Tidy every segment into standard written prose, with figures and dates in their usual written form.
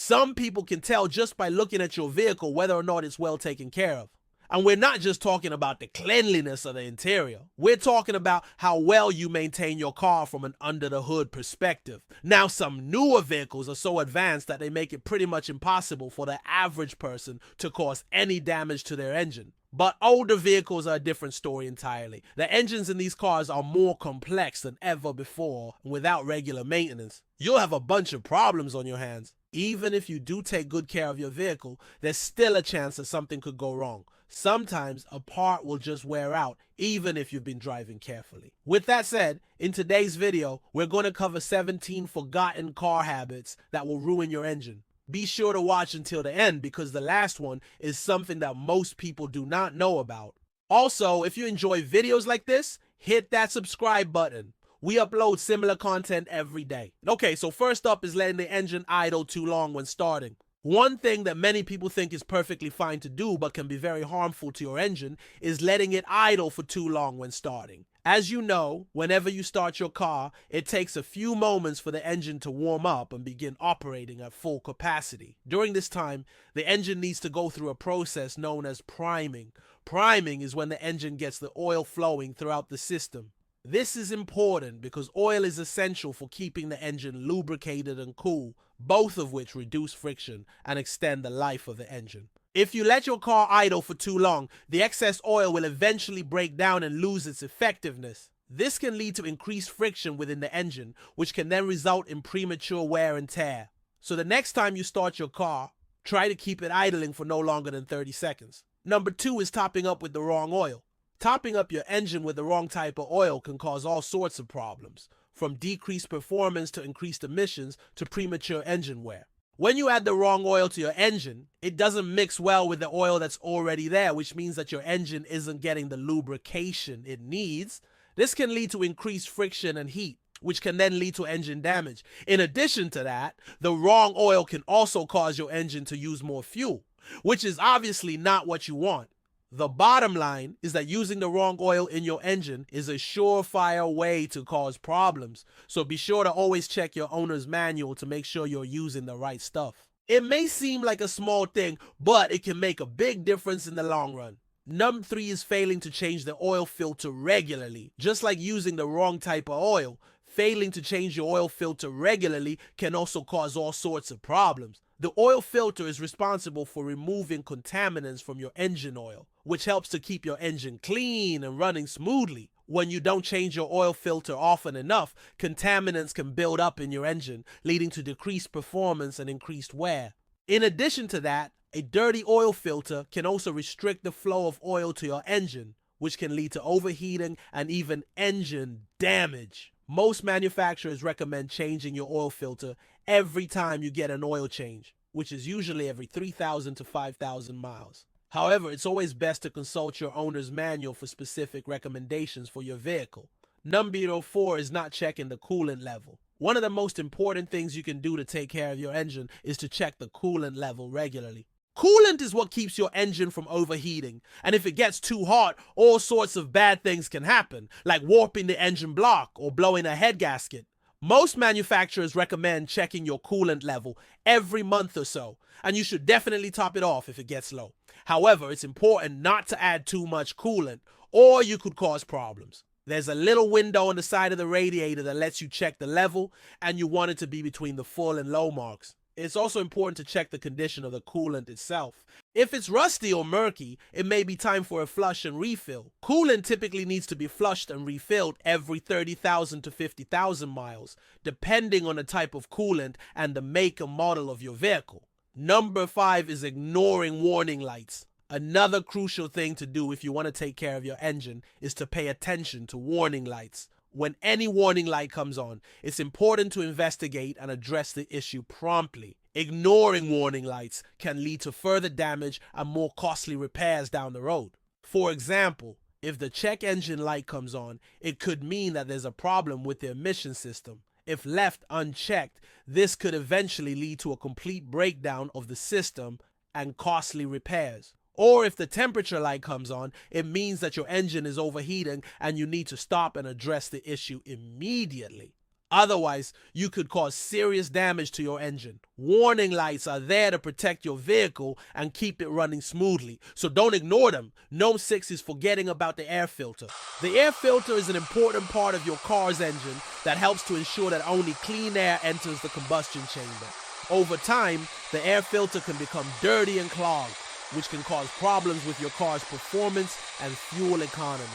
Some people can tell just by looking at your vehicle whether or not it's well taken care of. And we're not just talking about the cleanliness of the interior. We're talking about how well you maintain your car from an under the hood perspective. Now, some newer vehicles are so advanced that they make it pretty much impossible for the average person to cause any damage to their engine. But older vehicles are a different story entirely. The engines in these cars are more complex than ever before, and without regular maintenance, you'll have a bunch of problems on your hands. Even if you do take good care of your vehicle, there's still a chance that something could go wrong. Sometimes a part will just wear out, even if you've been driving carefully. With that said, in today's video, we're going to cover 17 forgotten car habits that will ruin your engine. Be sure to watch until the end because the last one is something that most people do not know about. Also, if you enjoy videos like this, hit that subscribe button. We upload similar content every day. Okay, so first up is letting the engine idle too long when starting. One thing that many people think is perfectly fine to do but can be very harmful to your engine is letting it idle for too long when starting. As you know, whenever you start your car, it takes a few moments for the engine to warm up and begin operating at full capacity. During this time, the engine needs to go through a process known as priming. Priming is when the engine gets the oil flowing throughout the system. This is important because oil is essential for keeping the engine lubricated and cool, both of which reduce friction and extend the life of the engine. If you let your car idle for too long, the excess oil will eventually break down and lose its effectiveness. This can lead to increased friction within the engine, which can then result in premature wear and tear. So the next time you start your car, try to keep it idling for no longer than 30 seconds. Number 2 is topping up with the wrong oil. Topping up your engine with the wrong type of oil can cause all sorts of problems, from decreased performance to increased emissions to premature engine wear. When you add the wrong oil to your engine, it doesn't mix well with the oil that's already there, which means that your engine isn't getting the lubrication it needs. This can lead to increased friction and heat, which can then lead to engine damage. In addition to that, the wrong oil can also cause your engine to use more fuel, which is obviously not what you want. The bottom line is that using the wrong oil in your engine is a surefire way to cause problems, so be sure to always check your owner's manual to make sure you're using the right stuff. It may seem like a small thing, but it can make a big difference in the long run. Number 3 is failing to change the oil filter regularly. Just like using the wrong type of oil, failing to change your oil filter regularly can also cause all sorts of problems. The oil filter is responsible for removing contaminants from your engine oil, which helps to keep your engine clean and running smoothly. When you don't change your oil filter often enough, contaminants can build up in your engine, leading to decreased performance and increased wear. In addition to that, a dirty oil filter can also restrict the flow of oil to your engine, which can lead to overheating and even engine damage. Most manufacturers recommend changing your oil filter every time you get an oil change, which is usually every 3,000 to 5,000 miles. However, it's always best to consult your owner's manual for specific recommendations for your vehicle. Number 4 is not checking the coolant level. One of the most important things you can do to take care of your engine is to check the coolant level regularly. Coolant is what keeps your engine from overheating, and if it gets too hot, all sorts of bad things can happen, like warping the engine block or blowing a head gasket. Most manufacturers recommend checking your coolant level every month or so, and you should definitely top it off if it gets low. However, it's important not to add too much coolant, or you could cause problems. There's a little window on the side of the radiator that lets you check the level, and you want it to be between the full and low marks. It's also important to check the condition of the coolant itself. If it's rusty or murky, it may be time for a flush and refill. Coolant typically needs to be flushed and refilled every 30,000 to 50,000 miles, depending on the type of coolant and the make and model of your vehicle. Number 5 is ignoring warning lights. Another crucial thing to do if you want to take care of your engine is to pay attention to warning lights. When any warning light comes on, it's important to investigate and address the issue promptly. Ignoring warning lights can lead to further damage and more costly repairs down the road. For example, if the check engine light comes on, it could mean that there's a problem with the emission system. If left unchecked, this could eventually lead to a complete breakdown of the system and costly repairs. Or if the temperature light comes on, it means that your engine is overheating and you need to stop and address the issue immediately. Otherwise, you could cause serious damage to your engine. Warning lights are there to protect your vehicle and keep it running smoothly, so don't ignore them. Gnome 6 is forgetting about the air filter. The air filter is an important part of your car's engine that helps to ensure that only clean air enters the combustion chamber. Over time, the air filter can become dirty and clogged, which can cause problems with your car's performance and fuel economy.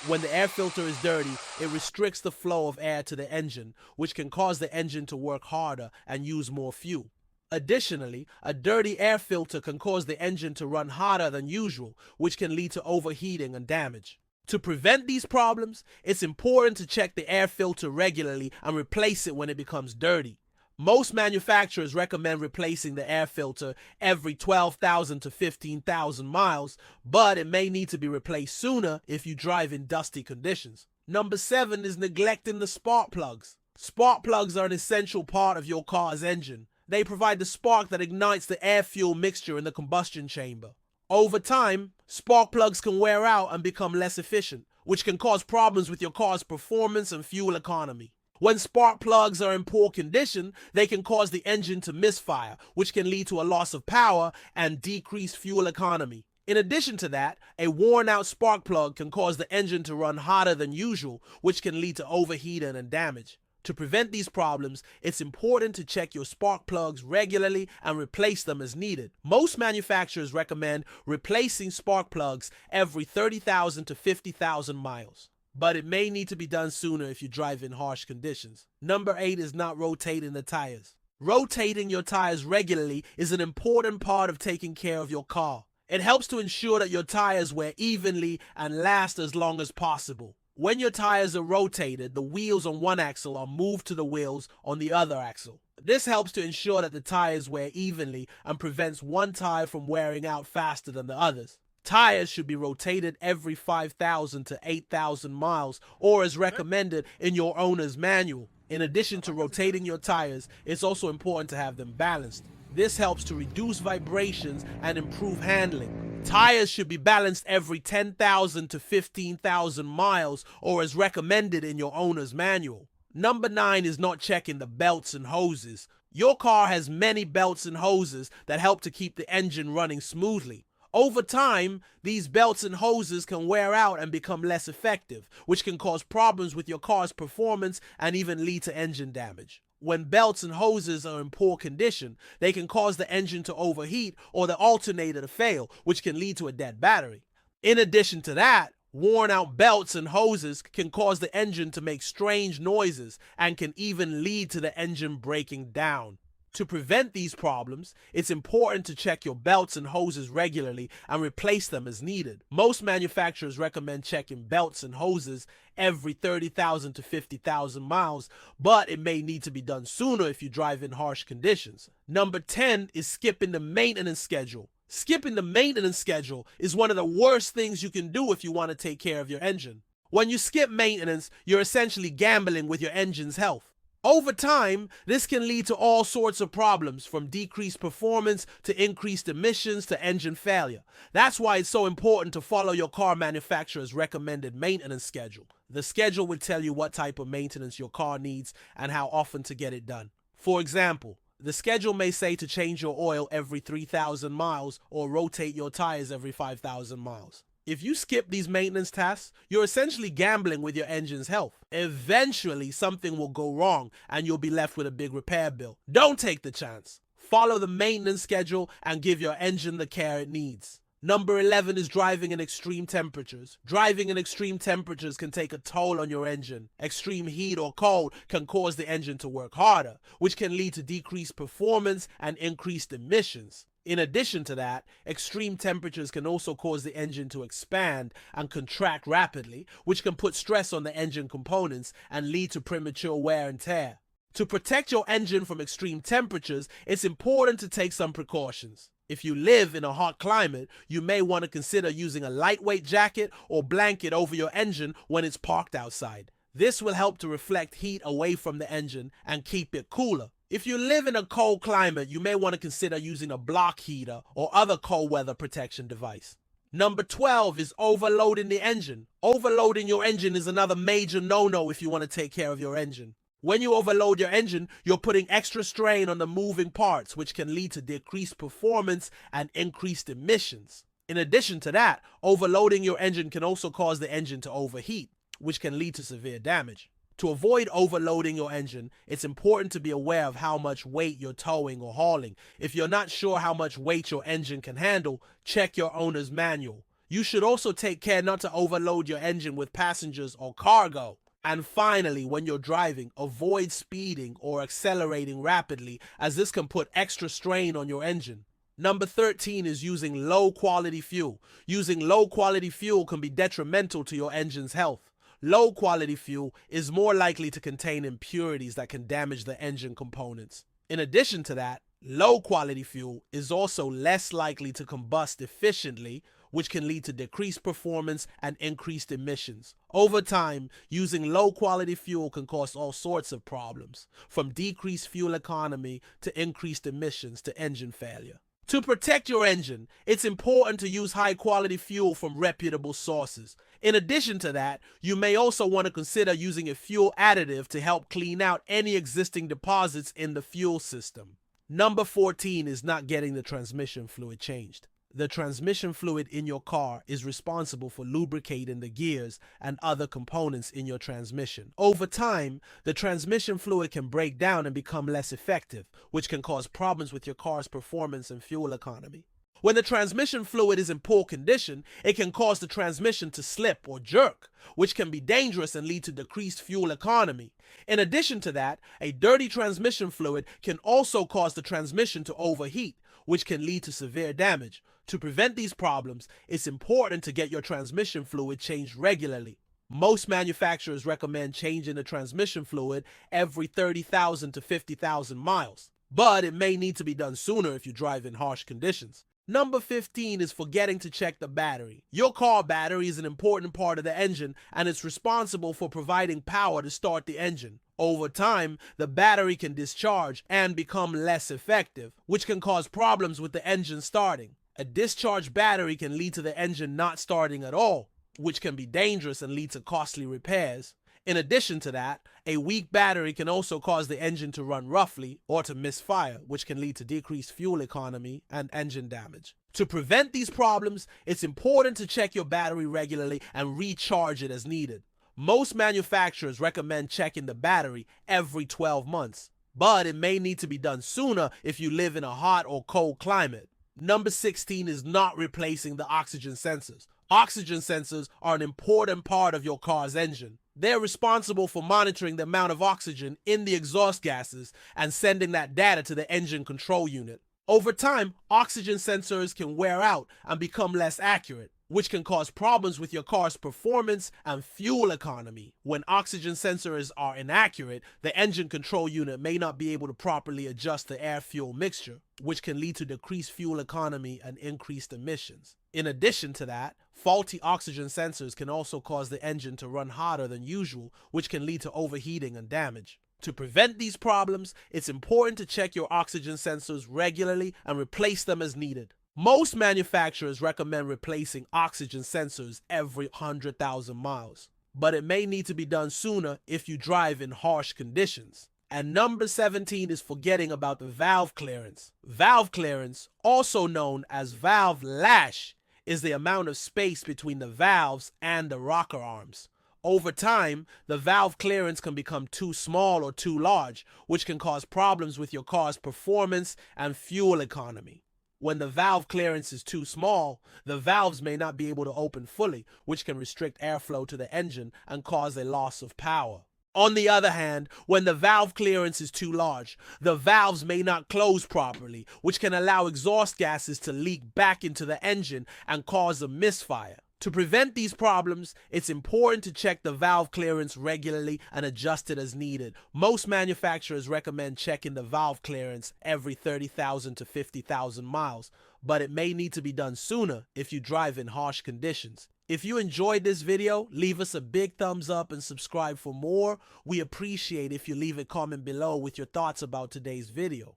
When the air filter is dirty, it restricts the flow of air to the engine, which can cause the engine to work harder and use more fuel. Additionally, a dirty air filter can cause the engine to run hotter than usual, which can lead to overheating and damage. To prevent these problems, it's important to check the air filter regularly and replace it when it becomes dirty. Most manufacturers recommend replacing the air filter every 12,000 to 15,000 miles, but it may need to be replaced sooner if you drive in dusty conditions. Number 7 is neglecting the spark plugs. Spark plugs are an essential part of your car's engine. They provide the spark that ignites the air-fuel mixture in the combustion chamber. Over time, spark plugs can wear out and become less efficient, which can cause problems with your car's performance and fuel economy. When spark plugs are in poor condition, they can cause the engine to misfire, which can lead to a loss of power and decreased fuel economy. In addition to that, a worn-out spark plug can cause the engine to run hotter than usual, which can lead to overheating and damage. To prevent these problems, it's important to check your spark plugs regularly and replace them as needed. Most manufacturers recommend replacing spark plugs every 30,000 to 50,000 miles. But it may need to be done sooner if you drive in harsh conditions. Number 8 is not rotating the tires. Rotating your tires regularly is an important part of taking care of your car. It helps to ensure that your tires wear evenly and last as long as possible. When your tires are rotated, the wheels on one axle are moved to the wheels on the other axle. This helps to ensure that the tires wear evenly and prevents one tire from wearing out faster than the others. Tires should be rotated every 5,000 to 8,000 miles, or as recommended in your owner's manual. In addition to rotating your tires, it's also important to have them balanced. This helps to reduce vibrations and improve handling. Tires should be balanced every 10,000 to 15,000 miles, or as recommended in your owner's manual. Number 9 is not checking the belts and hoses. Your car has many belts and hoses that help to keep the engine running smoothly. Over time, these belts and hoses can wear out and become less effective, which can cause problems with your car's performance and even lead to engine damage. When belts and hoses are in poor condition, they can cause the engine to overheat or the alternator to fail, which can lead to a dead battery. In addition to that, worn out belts and hoses can cause the engine to make strange noises and can even lead to the engine breaking down. To prevent these problems, it's important to check your belts and hoses regularly and replace them as needed. Most manufacturers recommend checking belts and hoses every 30,000 to 50,000 miles, but it may need to be done sooner if you drive in harsh conditions. Number 10 is skipping the maintenance schedule. Skipping the maintenance schedule is one of the worst things you can do if you want to take care of your engine. When you skip maintenance, you're essentially gambling with your engine's health. Over time, this can lead to all sorts of problems, from decreased performance to increased emissions to engine failure. That's why it's so important to follow your car manufacturer's recommended maintenance schedule. The schedule will tell you what type of maintenance your car needs and how often to get it done. For example, the schedule may say to change your oil every 3,000 miles or rotate your tires every 5,000 miles. If you skip these maintenance tasks, you're essentially gambling with your engine's health. Eventually, something will go wrong and you'll be left with a big repair bill. Don't take the chance. Follow the maintenance schedule and give your engine the care it needs. Number 11 is driving in extreme temperatures. Driving in extreme temperatures can take a toll on your engine. Extreme heat or cold can cause the engine to work harder, which can lead to decreased performance and increased emissions. In addition to that, extreme temperatures can also cause the engine to expand and contract rapidly, which can put stress on the engine components and lead to premature wear and tear. To protect your engine from extreme temperatures, it's important to take some precautions. If you live in a hot climate, you may want to consider using a lightweight jacket or blanket over your engine when it's parked outside. This will help to reflect heat away from the engine and keep it cooler. If you live in a cold climate, you may want to consider using a block heater or other cold weather protection device. Number 12 is overloading the engine. Overloading your engine is another major no-no if you want to take care of your engine. When you overload your engine, you're putting extra strain on the moving parts, which can lead to decreased performance and increased emissions. In addition to that, overloading your engine can also cause the engine to overheat, which can lead to severe damage. To avoid overloading your engine, it's important to be aware of how much weight you're towing or hauling. If you're not sure how much weight your engine can handle, check your owner's manual. You should also take care not to overload your engine with passengers or cargo. And finally, when you're driving, avoid speeding or accelerating rapidly, as this can put extra strain on your engine. Number 13 is using low quality fuel. Using low quality fuel can be detrimental to your engine's health. Low quality fuel is more likely to contain impurities that can damage the engine components. In addition to that, low quality fuel is also less likely to combust efficiently, which can lead to decreased performance and increased emissions. Over time, using low quality fuel can cause all sorts of problems, from decreased fuel economy to increased emissions to engine failure. To protect your engine, it's important to use high quality fuel from reputable sources. In addition to that, you may also want to consider using a fuel additive to help clean out any existing deposits in the fuel system. Number 14 is not getting the transmission fluid changed. The transmission fluid in your car is responsible for lubricating the gears and other components in your transmission. Over time, the transmission fluid can break down and become less effective, which can cause problems with your car's performance and fuel economy. When the transmission fluid is in poor condition, it can cause the transmission to slip or jerk, which can be dangerous and lead to decreased fuel economy. In addition to that, a dirty transmission fluid can also cause the transmission to overheat, which can lead to severe damage. To prevent these problems, it's important to get your transmission fluid changed regularly. Most manufacturers recommend changing the transmission fluid every 30,000 to 50,000 miles, but it may need to be done sooner if you drive in harsh conditions. Number 15 is forgetting to check the battery. Your car battery is an important part of the engine, and it's responsible for providing power to start the engine. Over time, the battery can discharge and become less effective, which can cause problems with the engine starting. A discharged battery can lead to the engine not starting at all, which can be dangerous and lead to costly repairs. In addition to that, a weak battery can also cause the engine to run roughly or to misfire, which can lead to decreased fuel economy and engine damage. To prevent these problems, it's important to check your battery regularly and recharge it as needed. Most manufacturers recommend checking the battery every 12 months, but it may need to be done sooner if you live in a hot or cold climate. Number 16 is not replacing the oxygen sensors. Oxygen sensors are an important part of your car's engine. They're responsible for monitoring the amount of oxygen in the exhaust gases and sending that data to the engine control unit. Over time, oxygen sensors can wear out and become less accurate, which can cause problems with your car's performance and fuel economy. When oxygen sensors are inaccurate, the engine control unit may not be able to properly adjust the air-fuel mixture, which can lead to decreased fuel economy and increased emissions. In addition to that, faulty oxygen sensors can also cause the engine to run hotter than usual, which can lead to overheating and damage. To prevent these problems, it's important to check your oxygen sensors regularly and replace them as needed. Most manufacturers recommend replacing oxygen sensors every 100,000 miles, but it may need to be done sooner if you drive in harsh conditions. And number 17 is forgetting about the valve clearance. Valve clearance, also known as valve lash, is the amount of space between the valves and the rocker arms. Over time, the valve clearance can become too small or too large, which can cause problems with your car's performance and fuel economy. When the valve clearance is too small, the valves may not be able to open fully, which can restrict airflow to the engine and cause a loss of power. On the other hand, when the valve clearance is too large, the valves may not close properly, which can allow exhaust gases to leak back into the engine and cause a misfire. To prevent these problems, it's important to check the valve clearance regularly and adjust it as needed. Most manufacturers recommend checking the valve clearance every 30,000 to 50,000 miles, but it may need to be done sooner if you drive in harsh conditions. If you enjoyed this video, leave us a big thumbs up and subscribe for more. We appreciate if you leave a comment below with your thoughts about today's video.